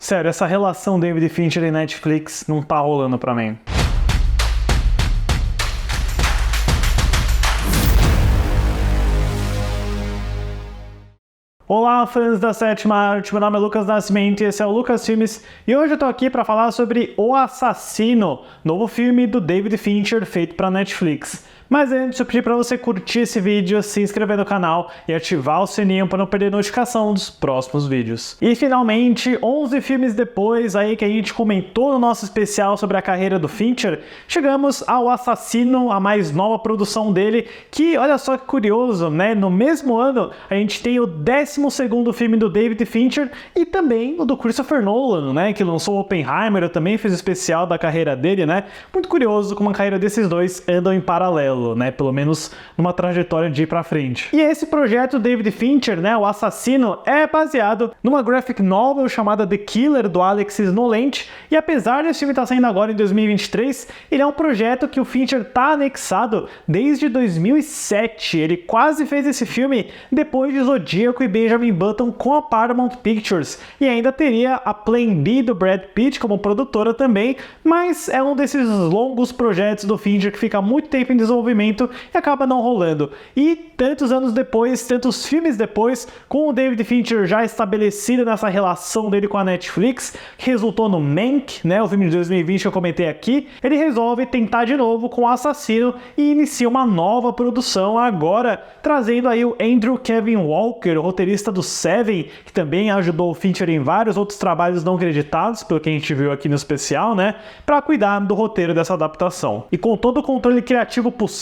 Sério, essa relação David Fincher e Netflix não tá rolando pra mim. Olá, fãs da Sétima Arte, meu nome é Lucas Nascimento e esse é o Lucas Filmes, e hoje eu tô aqui para falar sobre O Assassino, novo filme do David Fincher feito para Netflix. Mas antes eu pedi para você curtir esse vídeo, se inscrever no canal e ativar o sininho para não perder notificação dos próximos vídeos. E finalmente, 11 filmes depois aí que a gente comentou no nosso especial sobre a carreira do Fincher, chegamos ao Assassino, a mais nova produção dele, que olha só que curioso, né? No mesmo ano a gente tem o 12º filme do David Fincher e também o do Christopher Nolan, né? Que lançou Oppenheimer, eu também fiz o especial da carreira dele, né? Muito curioso como a carreira desses dois andam em paralelo. Né? Pelo menos numa trajetória de ir pra frente. E esse projeto David Fincher, né, O Assassino, é baseado numa graphic novel chamada The Killer, do Alexis Nolent, e apesar desse filme estar saindo agora em 2023, ele é um projeto que o Fincher tá anexado desde 2007. Ele quase fez esse filme depois de Zodíaco e Benjamin Button com a Paramount Pictures, e ainda teria a Plan B do Brad Pitt como produtora também, mas é um desses longos projetos do Fincher que fica muito tempo em desenvolvimento e acaba não rolando. E tantos anos depois, tantos filmes depois, com o David Fincher já estabelecido nessa relação dele com a Netflix, que resultou no Mank, né, o filme de 2020 que eu comentei aqui, ele resolve tentar de novo com o Assassino e inicia uma nova produção agora, trazendo aí o Andrew Kevin Walker, o roteirista do Seven, que também ajudou o Fincher em vários outros trabalhos não creditados, pelo que a gente viu aqui no especial, né, para cuidar do roteiro dessa adaptação. E com todo o controle criativo possível,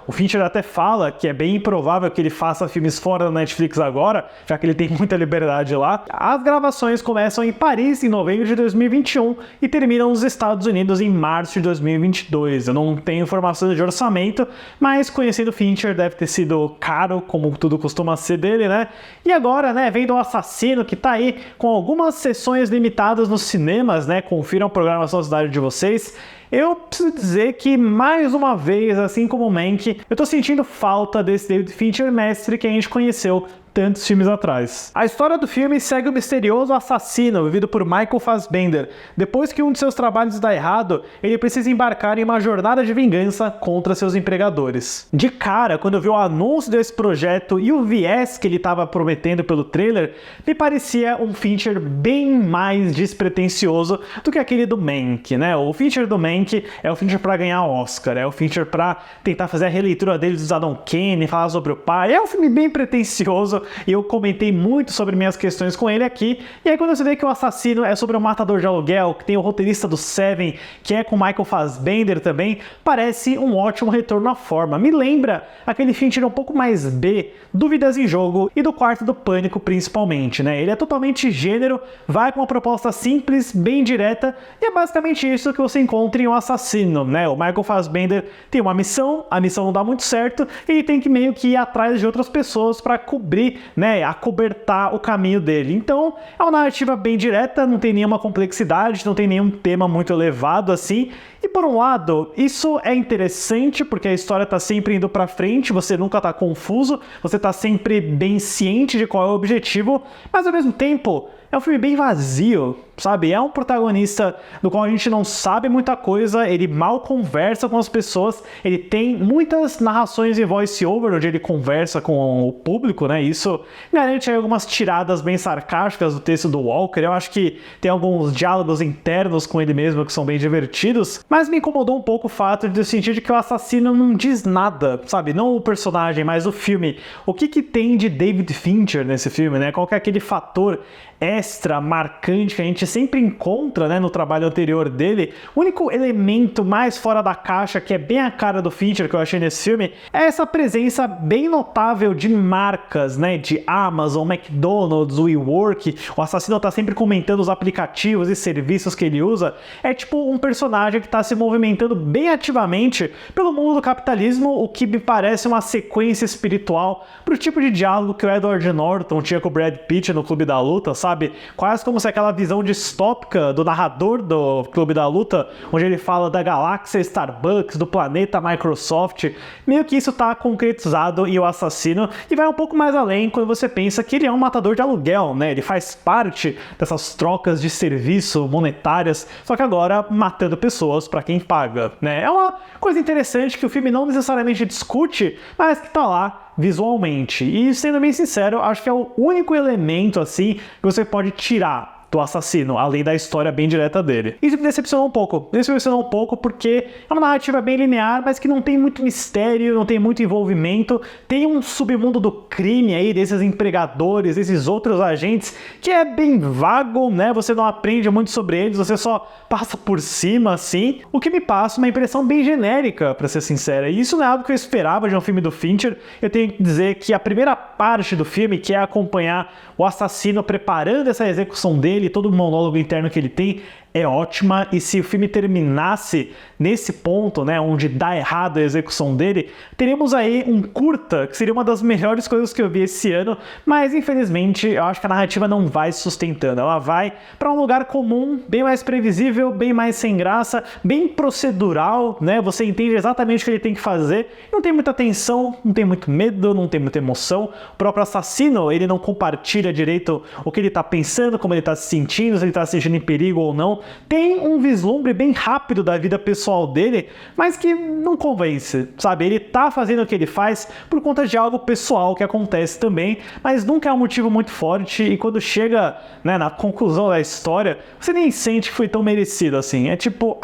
o Fincher até fala que é bem improvável que ele faça filmes fora da Netflix agora, já que ele tem muita liberdade lá. As gravações começam em Paris em novembro de 2021 e terminam nos Estados Unidos em março de 2022. Eu não tenho informações de orçamento, mas conhecendo o Fincher deve ter sido caro, como tudo costuma ser dele, né? E agora, né, vendo O Assassino, que tá aí com algumas sessões limitadas nos cinemas, né? Confiram a programação da cidade de vocês. Eu preciso dizer que, mais uma vez, assim como o Mank, eu tô sentindo falta desse David Fincher mestre que a gente conheceu tantos filmes atrás. A história do filme segue o misterioso assassino vivido por Michael Fassbender. Depois que um de seus trabalhos dá errado, ele precisa embarcar em uma jornada de vingança contra seus empregadores. De cara, quando eu vi o anúncio desse projeto e o viés que ele estava prometendo pelo trailer, me parecia um Fincher bem mais despretensioso do que aquele do Mank, né? O Fincher do Mank é o Fincher para ganhar Oscar, é o Fincher para tentar fazer a releitura dele do Cidadão Kane, falar sobre o pai. É um filme bem pretensioso, e eu comentei muito sobre minhas questões com ele aqui. E aí quando você vê que O Assassino é sobre um matador de aluguel, que tem o roteirista do Seven, que é com Michael Fassbender também, parece um ótimo retorno à forma. Me lembra aquele Fincher um pouco mais B, Dúvidas em Jogo e do Quarto do Pânico principalmente, né? Ele é totalmente gênero, vai com uma proposta simples, bem direta, e é basicamente isso que você encontra em O Assassino, né? O Michael Fassbender tem uma missão, a missão não dá muito certo, e ele tem que meio que ir atrás de outras pessoas para cobrir, né, acobertar o caminho dele. Então, é uma narrativa bem direta, não tem nenhuma complexidade, não tem nenhum tema muito elevado assim. E por um lado, isso é interessante porque a história tá sempre indo pra frente, você nunca tá confuso, você tá sempre bem ciente de qual é o objetivo, mas ao mesmo tempo é um filme bem vazio, sabe? É um protagonista do qual a gente não sabe muita coisa, ele mal conversa com as pessoas, ele tem muitas narrações em voice-over, onde ele conversa com o público, né? Isso garante aí algumas tiradas bem sarcásticas do texto do Walker. Eu acho que tem alguns diálogos internos com ele mesmo que são bem divertidos, mas me incomodou um pouco o fato de eu sentir que o assassino não diz nada, sabe? Não o personagem, mas o filme. O que tem de David Fincher nesse filme, né? Qual que é aquele fator extra, marcante que a gente sempre encontra, né, no trabalho anterior dele? O único elemento mais fora da caixa, que é bem a cara do Fincher, que eu achei nesse filme, é essa presença bem notável de marcas, né, de Amazon, McDonald's, WeWork. O assassino tá sempre comentando os aplicativos e serviços que ele usa. É tipo um personagem que tá se movimentando bem ativamente pelo mundo do capitalismo, o que me parece uma sequência espiritual pro tipo de diálogo que o Edward Norton tinha com o Brad Pitt no Clube da Luta, sabe? Quase como se aquela visão de distópica do narrador do Clube da Luta, onde ele fala da galáxia Starbucks, do planeta Microsoft, meio que isso tá concretizado em O Assassino, e vai um pouco mais além quando você pensa que ele é um matador de aluguel, né? Ele faz parte dessas trocas de serviço monetárias, só que agora matando pessoas para quem paga, né? É uma coisa interessante que o filme não necessariamente discute, mas que tá lá visualmente. E sendo bem sincero, acho que é o único elemento assim que você pode tirar do assassino, além da história bem direta dele. Isso me decepcionou um pouco. Me decepcionou um pouco porque é uma narrativa bem linear, mas que não tem muito mistério, não tem muito envolvimento. Tem um submundo do crime aí, desses empregadores, desses outros agentes, que é bem vago, né? Você não aprende muito sobre eles, você só passa por cima, assim. O que me passa uma impressão bem genérica, pra ser sincera. E isso não é algo que eu esperava de um filme do Fincher. Eu tenho que dizer que a primeira parte do filme, que é acompanhar o assassino preparando essa execução dele, todo o monólogo interno que ele tem, é ótima, e se o filme terminasse nesse ponto, né, onde dá errado a execução dele, teríamos aí um curta, que seria uma das melhores coisas que eu vi esse ano, mas infelizmente eu acho que a narrativa não vai se sustentando, ela vai para um lugar comum, bem mais previsível, bem mais sem graça, bem procedural, né, você entende exatamente o que ele tem que fazer, não tem muita tensão, não tem muito medo, não tem muita emoção, o próprio assassino, ele não compartilha direito o que ele tá pensando, como ele tá se sentindo, se ele tá se sentindo em perigo ou não. Tem um vislumbre bem rápido da vida pessoal dele, mas que não convence, sabe? Ele tá fazendo o que ele faz por conta de algo pessoal que acontece também, mas nunca é um motivo muito forte, e quando chega, né, na conclusão da história, você nem sente que foi tão merecido assim. É tipo,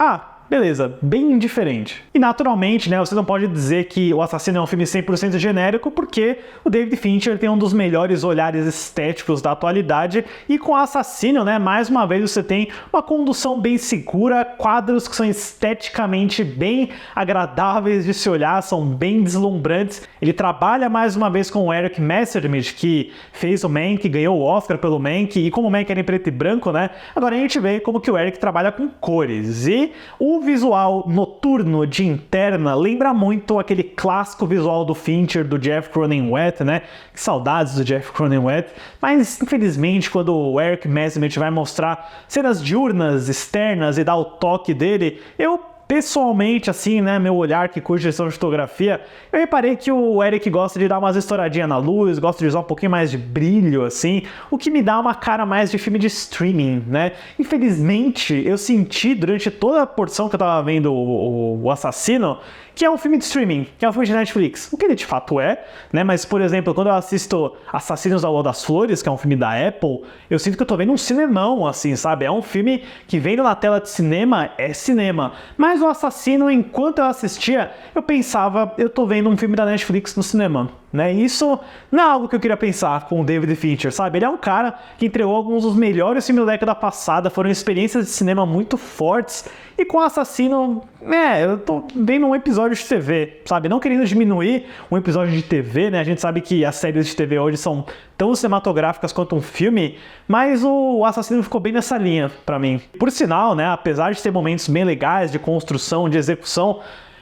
beleza, bem diferente. E naturalmente, né, você não pode dizer que O Assassino é um filme 100% genérico, porque o David Fincher tem um dos melhores olhares estéticos da atualidade, e com O Assassino, né, mais uma vez você tem uma condução bem segura, quadros que são esteticamente bem agradáveis de se olhar, são bem deslumbrantes. Ele trabalha mais uma vez com o Eric Messerschmidt, que fez o Mank, ganhou o Oscar pelo Mank, e como o Mank era em preto e branco, né, agora a gente vê como que o Eric trabalha com cores. E o visual noturno de Interna lembra muito aquele clássico visual do Fincher, do Jeff Cronenweth, né? Que saudades do Jeff Cronenweth. Mas, infelizmente, quando o Eric Messerschmidt vai mostrar cenas diurnas, externas e dar o toque dele, eu pessoalmente, assim, né, meu olhar que curte direção de fotografia, eu reparei que o Eric gosta de dar umas estouradinhas na luz, gosta de usar um pouquinho mais de brilho, assim, o que me dá uma cara mais de filme de streaming, né? Infelizmente, eu senti durante toda a porção que eu tava vendo o Assassino, que é um filme de streaming, que é um filme de Netflix, o que ele de fato é, né? Mas, por exemplo, quando eu assisto Assassinos da Lua das Flores, que é um filme da Apple, eu sinto que eu tô vendo um cinemão, assim, sabe? É um filme que vendo na tela de cinema, é cinema. Mas o Assassino, enquanto eu assistia, eu pensava, eu tô vendo um filme da Netflix no cinema, né? E isso não é algo que eu queria pensar com o David Fincher, sabe? Ele é um cara que entregou alguns dos melhores filmes da década passada, foram experiências de cinema muito fortes, e com o Assassino, eu tô vendo um episódio de TV, sabe? Não querendo diminuir um episódio de TV, né? A gente sabe que as séries de TV hoje são tão cinematográficas quanto um filme, mas o Assassino ficou bem nessa linha pra mim. Por sinal, né? Apesar de ter momentos bem legais de construção, de execução,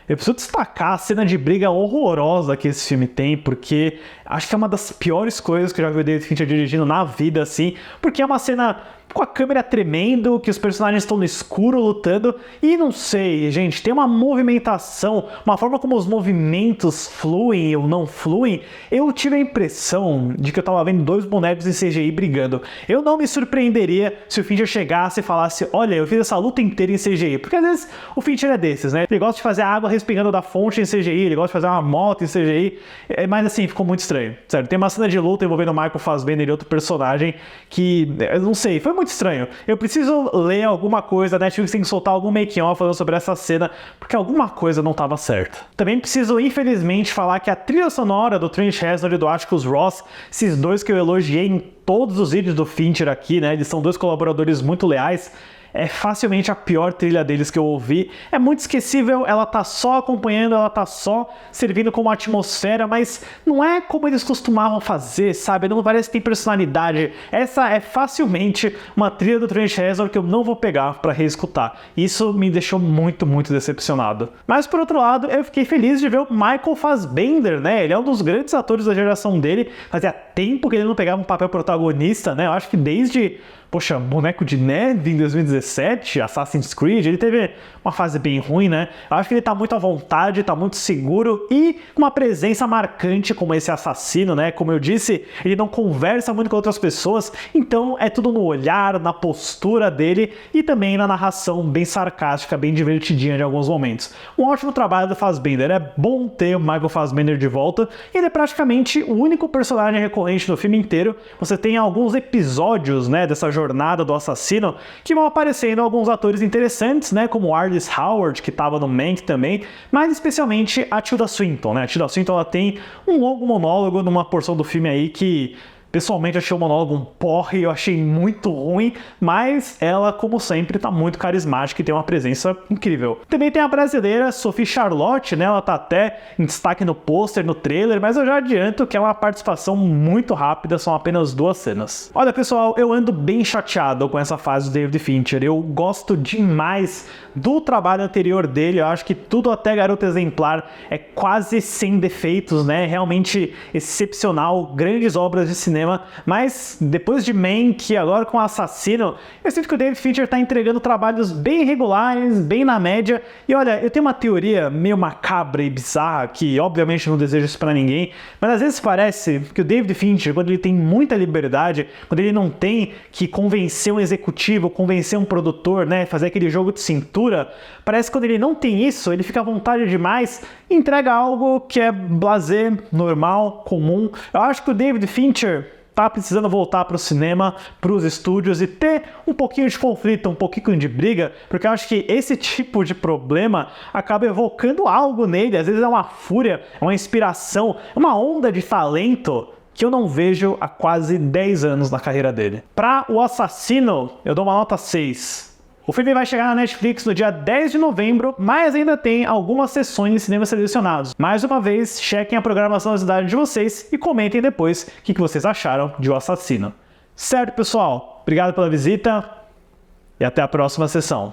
eu preciso destacar a cena de briga horrorosa que esse filme tem, porque acho que é uma das piores coisas que eu já vi o David Fincher dirigindo na vida, assim, porque é uma cena com a câmera tremendo, que os personagens estão no escuro lutando, e não sei, gente, tem uma movimentação, uma forma como os movimentos fluem ou não fluem. Eu tive a impressão de que eu tava vendo dois bonecos em CGI brigando. Eu não me surpreenderia se o Fincher chegasse e falasse, olha, eu fiz essa luta inteira em CGI, porque às vezes o Fincher é desses, né? Ele gosta de fazer a água respingando da fonte em CGI, ele gosta de fazer uma moto em CGI, mas assim, ficou muito estranho, sério. Tem uma cena de luta envolvendo o Michael Fassbender e outro personagem que, eu não sei, foi muito estranho. Eu preciso ler alguma coisa, a Netflix tem que soltar algum making-of falando sobre essa cena, porque alguma coisa não estava certa. Também preciso, infelizmente, falar que a trilha sonora do Trent Reznor e do Atticus Ross, esses dois que eu elogiei em todos os vídeos do Fincher aqui, né, eles são dois colaboradores muito leais, é facilmente a pior trilha deles que eu ouvi. É muito esquecível, ela tá só acompanhando, ela tá só servindo como atmosfera, mas não é como eles costumavam fazer, sabe? Não parece que tem personalidade. Essa é facilmente uma trilha do Trent Reznor que eu não vou pegar pra reescutar. Isso me deixou muito, muito decepcionado. Mas por outro lado, eu fiquei feliz de ver o Michael Fassbender, né? Ele é um dos grandes atores da geração dele. Fazia tempo que ele não pegava um papel protagonista, né? Eu acho que desde poxa, Boneco de Neve em 2017, Assassin's Creed, ele teve uma fase bem ruim, né? Eu acho que ele tá muito à vontade, tá muito seguro e com uma presença marcante como esse assassino, né? Como eu disse, ele não conversa muito com outras pessoas, então é tudo no olhar, na postura dele e também na narração bem sarcástica, bem divertidinha de alguns momentos. Um ótimo trabalho do Fassbender, é bom ter o Michael Fassbender de volta, ele é praticamente o único personagem recorrente no filme inteiro. Você tem alguns episódios, né, dessa jornada do assassino que vão aparecendo alguns atores interessantes, né, como Arliss Howard, que estava no Mank também, mas especialmente a Tilda Swinton, né? A Tilda Swinton, ela tem um longo monólogo numa porção do filme aí que pessoalmente achei o monólogo um porre, eu achei muito ruim, mas ela, como sempre, tá muito carismática e tem uma presença incrível. Também tem a brasileira Sophie Charlotte, né? Ela tá até em destaque no pôster, no trailer, mas eu já adianto que é uma participação muito rápida, são apenas 2 cenas. Olha, pessoal, eu ando bem chateado com essa fase do David Fincher, eu gosto demais do trabalho anterior dele, eu acho que tudo até Garota Exemplar é quase sem defeitos, né? Realmente excepcional, grandes obras de cinema, mas depois de Mank, agora com o Assassino, eu sinto que o David Fincher está entregando trabalhos bem regulares, bem na média, e olha, eu tenho uma teoria meio macabra e bizarra, que obviamente não desejo isso pra ninguém, mas às vezes parece que o David Fincher, quando ele tem muita liberdade, quando ele não tem que convencer um executivo, convencer um produtor, né, fazer aquele jogo de cintura, parece que quando ele não tem isso, ele fica à vontade demais e entrega algo que é blasé, normal, comum. Eu acho que o David Fincher tá precisando voltar para o cinema, para os estúdios e ter um pouquinho de conflito, um pouquinho de briga, porque eu acho que esse tipo de problema acaba evocando algo nele, às vezes é uma fúria, é uma inspiração, é uma onda de talento que eu não vejo há quase 10 anos na carreira dele. Para O Assassino, eu dou uma nota 6. O filme vai chegar na Netflix no dia 10 de novembro, mas ainda tem algumas sessões de cinema selecionados. Mais uma vez, chequem a programação da cidade de vocês e comentem depois o que vocês acharam de O Assassino. Certo, pessoal? Obrigado pela visita e até a próxima sessão.